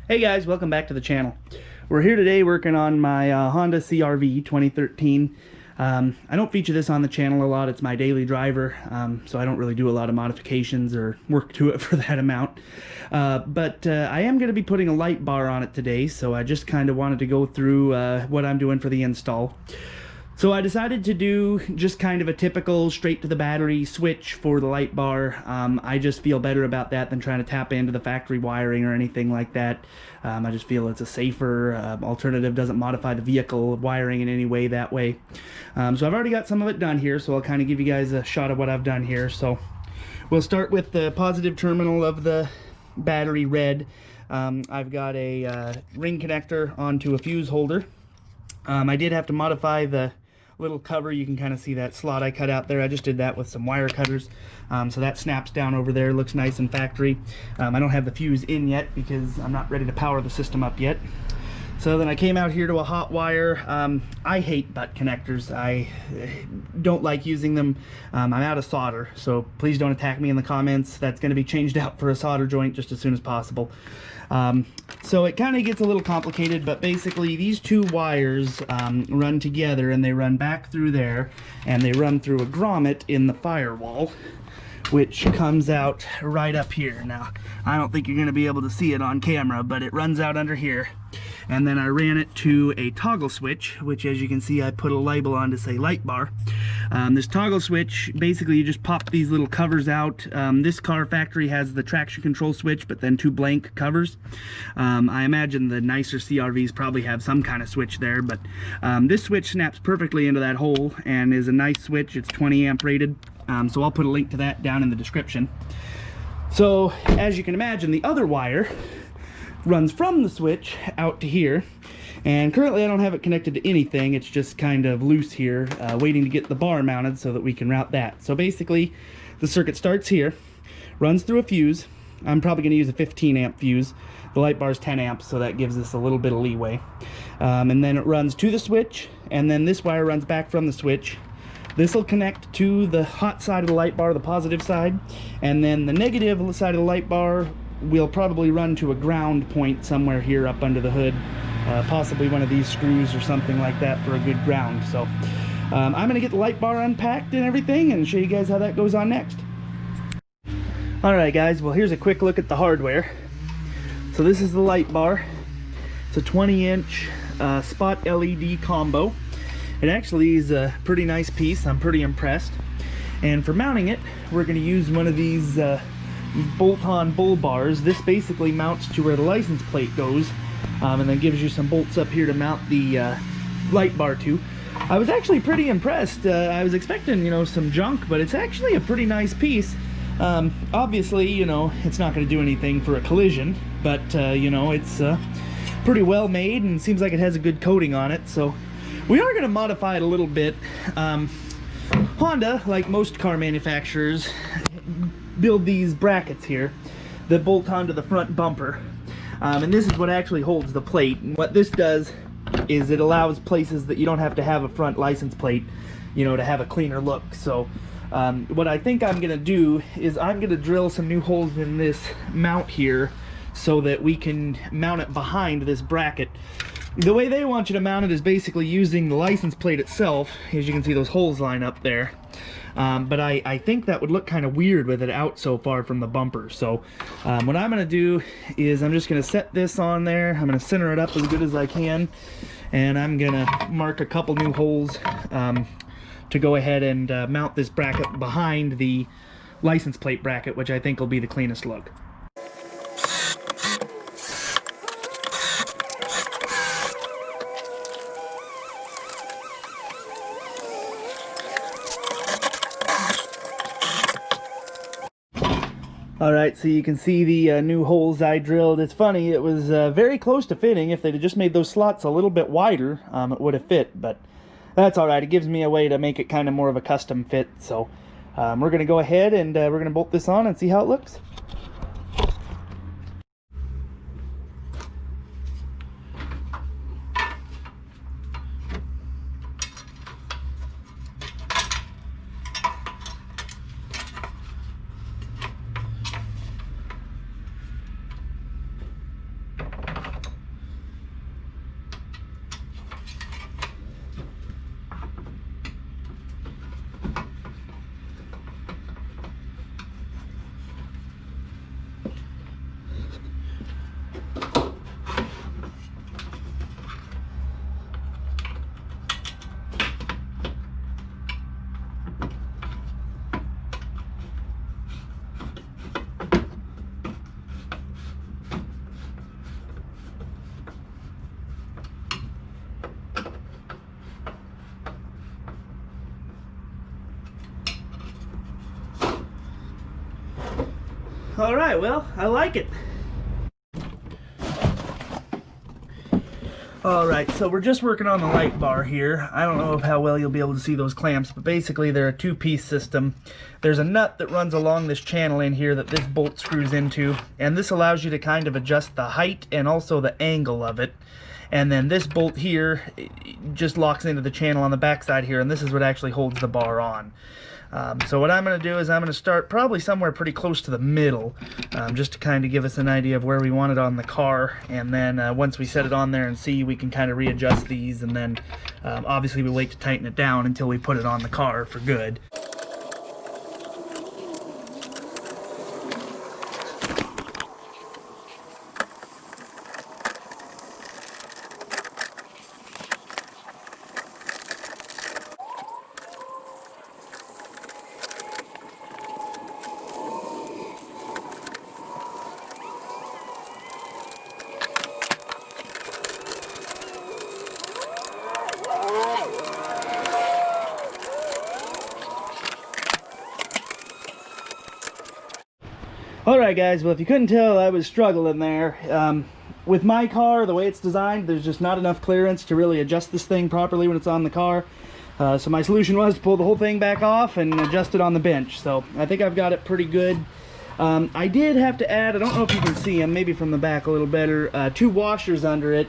Hey guys, welcome back to the channel. We're here today working on my Honda CR-V 2013. I don't feature this on the channel a lot. It's my daily driver, so I don't really do a lot of modifications or work to it for that amount. But I am going to be putting a light bar on it today, so I just kind of wanted to go through what I'm doing for the install. So I decided to do just kind of a typical straight to the battery switch for the light bar. I just feel better about that than trying to tap into the factory wiring or anything like that. I just feel it's a safer alternative, doesn't modify the vehicle wiring in any way that way. So I've already got some of it done here, so I'll kind of give you guys a shot of what I've done here. So we'll start with the positive terminal of the battery red. I've got a ring connector onto a fuse holder. I did have to modify the little cover. You can kind of see that slot I cut out there. I just did that with some wire cutters. So that snaps down over there, looks nice and factory. I don't have the fuse in yet because I'm not ready to power the system up yet. So then I came out here to a hot wire. I hate butt connectors. I don't like using them. I'm out of solder, so please don't attack me in the comments. That's going to be changed out for a solder joint just as soon as possible. So it kind of gets a little complicated, but basically these two wires run together, and they run back through there, and they run through a grommet in the firewall, which comes out right up here. Now, I don't think you're going to be able to see it on camera, but it runs out under here. And then I ran it to a toggle switch, which, as you can see, I put a label on to say light bar. This toggle switch, basically you just pop these little covers out. This car factory has the traction control switch, but then two blank covers. I imagine the nicer CR-Vs probably have some kind of switch there, but this switch snaps perfectly into that hole and is a nice switch. It's 20 amp rated, so I'll put a link to that down in the description. So, as you can imagine, the other wire runs from the switch out to here, and currently I don't have it connected to anything. It's just kind of loose here, waiting to get the bar mounted so that we can route that. So basically the circuit starts here, runs through a fuse. I'm probably going to use a 15 amp fuse. The light bar is 10 amps, so that gives us a little bit of leeway. And then it runs to the switch, and then this wire runs back from the switch. This will connect to the hot side of the light bar, the positive side, and then the negative side of the light bar will probably run to a ground point somewhere here up under the hood, possibly one of these screws or something like that for a good ground. So I'm going to get the light bar unpacked and everything and show you guys how that goes on next. Alright guys, well here's a quick look at the hardware. So this is the light bar. It's a 20-inch spot LED combo. It actually is a pretty nice piece. I'm pretty impressed. And for mounting it, we're going to use one of these bolt-on bull bars. This basically mounts to where the license plate goes, and then gives you some bolts up here to mount the light bar to. I was actually pretty impressed. I was expecting, you know, some junk, but it's actually a pretty nice piece. Obviously, you know, it's not going to do anything for a collision, but you know, it's pretty well made and seems like it has a good coating on it. So we are going to modify it a little bit. Honda, like most car manufacturers, build these brackets here that bolt onto the front bumper, and this is what actually holds the plate. And what this does is it allows places that you don't have to have a front license plate, you know, to have a cleaner look. So what I think I'm gonna do is I'm gonna drill some new holes in this mount here so that we can mount it behind this bracket. The way they want you to mount it is basically using the license plate itself. As you can see, those holes line up there. But I think that would look kind of weird with it out so far from the bumper. So what I'm going to do is I'm just going to set this on there. I'm going to center it up as good as I can. And I'm going to mark a couple new holes to go ahead and mount this bracket behind the license plate bracket, which I think will be the cleanest look. Alright, so you can see the new holes I drilled. It's funny, it was very close to fitting. If they'd have just made those slots a little bit wider, it would have fit, but that's alright. It gives me a way to make it kind of more of a custom fit. So we're going to go ahead and we're going to bolt this on and see how it looks. All right, well, I like it. Alright, so we're just working on the light bar here. I don't know how well you'll be able to see those clamps, but basically they're a two-piece system. There's a nut that runs along this channel in here that this bolt screws into, and this allows you to kind of adjust the height and also the angle of it. And then this bolt here just locks into the channel on the backside here, and this is what actually holds the bar on. So what I'm going to do is I'm going to start probably somewhere pretty close to the middle, just to kind of give us an idea of where we want it on the car. And then once we set it on there and see, we can kind of readjust these, and then obviously we wait to tighten it down until we put it on the car for good. Alright guys, well if you couldn't tell, I was struggling there. With my car, the way it's designed, there's just not enough clearance to really adjust this thing properly when it's on the car. So my solution was to pull the whole thing back off and adjust it on the bench. So I think I've got it pretty good. I did have to add, I don't know if you can see them, maybe from the back a little better, 2 washers under it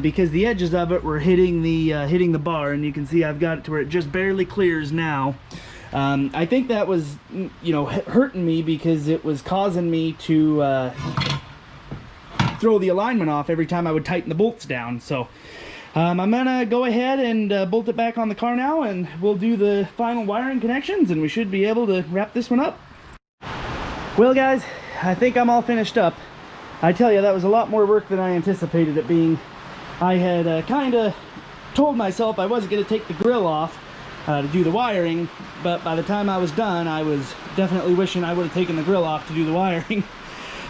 because the edges of it were hitting the bar, and you can see I've got it to where it just barely clears now. I think that was, you know, hurting me because it was causing me to throw the alignment off every time I would tighten the bolts down. So I'm gonna go ahead and bolt it back on the car now, and we'll do the final wiring connections, and we should be able to wrap this one up. Well guys, I think I'm all finished up. I tell you, that was a lot more work than I anticipated it being. I had kind of told myself I wasn't going to take the grill off to do the wiring, but by the time I was done, I was definitely wishing I would have taken the grill off to do the wiring.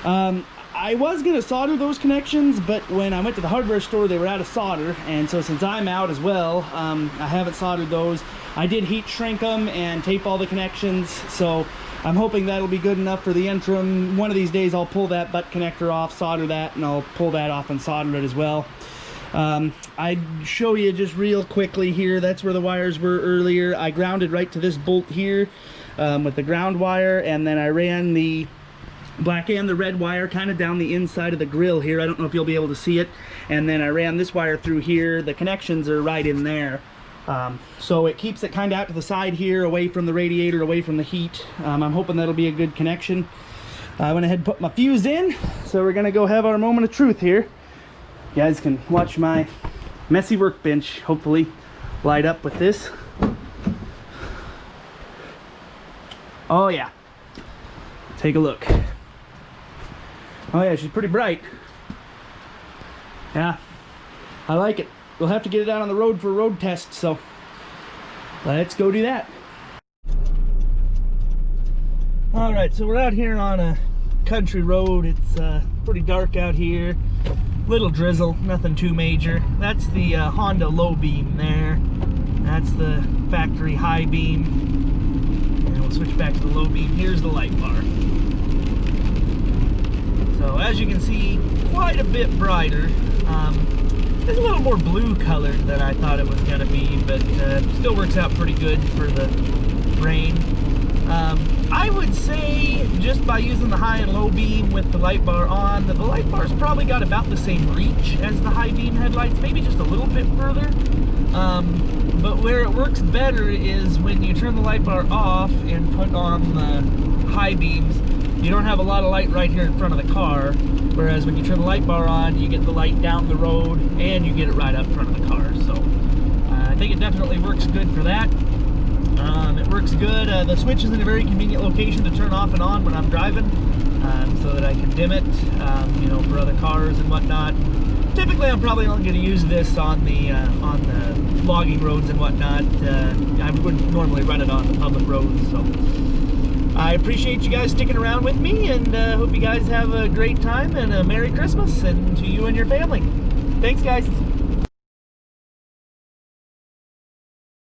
I was going to solder those connections, but when I went to the hardware store, they were out of solder, and so since I'm out as well, I haven't soldered those. I did heat shrink them and tape all the connections, so I'm hoping that'll be good enough for the interim. One of these days I'll pull that butt connector off, solder that, and I'll pull that off and solder it as well. I'd show you just real quickly here. That's where the wires were earlier. I grounded right to this bolt here with the ground wire, and then I ran the black and the red wire kind of down the inside of the grill here. I don't know if you'll be able to see it. And then I ran this wire through here. The connections are right in there. So it keeps it kind of out to the side here, away from the radiator, away from the heat. I'm hoping that'll be a good connection. I went ahead and put my fuse in, so we're gonna go have our moment of truth here. You guys can watch my messy workbench hopefully light up with this. Oh yeah, take a look. Oh yeah, she's pretty bright. Yeah, I like it. We'll have to get it out on the road for a road test, so let's go do that. All right, so we're out here on a country road. It's pretty dark out here. Little drizzle, nothing too major. That's the Honda low beam there. That's the factory high beam. And we'll switch back to the low beam. Here's the light bar. So as you can see, quite a bit brighter. It's a little more blue colored than I thought it was going to be, but still works out pretty good for the rain. I would say just by using the high and low beam with the light bar on, the light bar's probably got about the same reach as the high beam headlights, maybe just a little bit further. But where it works better is when you turn the light bar off and put on the high beams, you don't have a lot of light right here in front of the car, whereas when you turn the light bar on, you get the light down the road and you get it right up front of the car. So I think it definitely works good for that. It works good. The switch is in a very convenient location to turn off and on when I'm driving, so that I can dim it, you know, for other cars and whatnot. Typically, I'm probably only going to use this on the logging roads and whatnot. I wouldn't normally run it on the public roads. So I appreciate you guys sticking around with me, and hope you guys have a great time and a Merry Christmas, and to you and your family. Thanks, guys.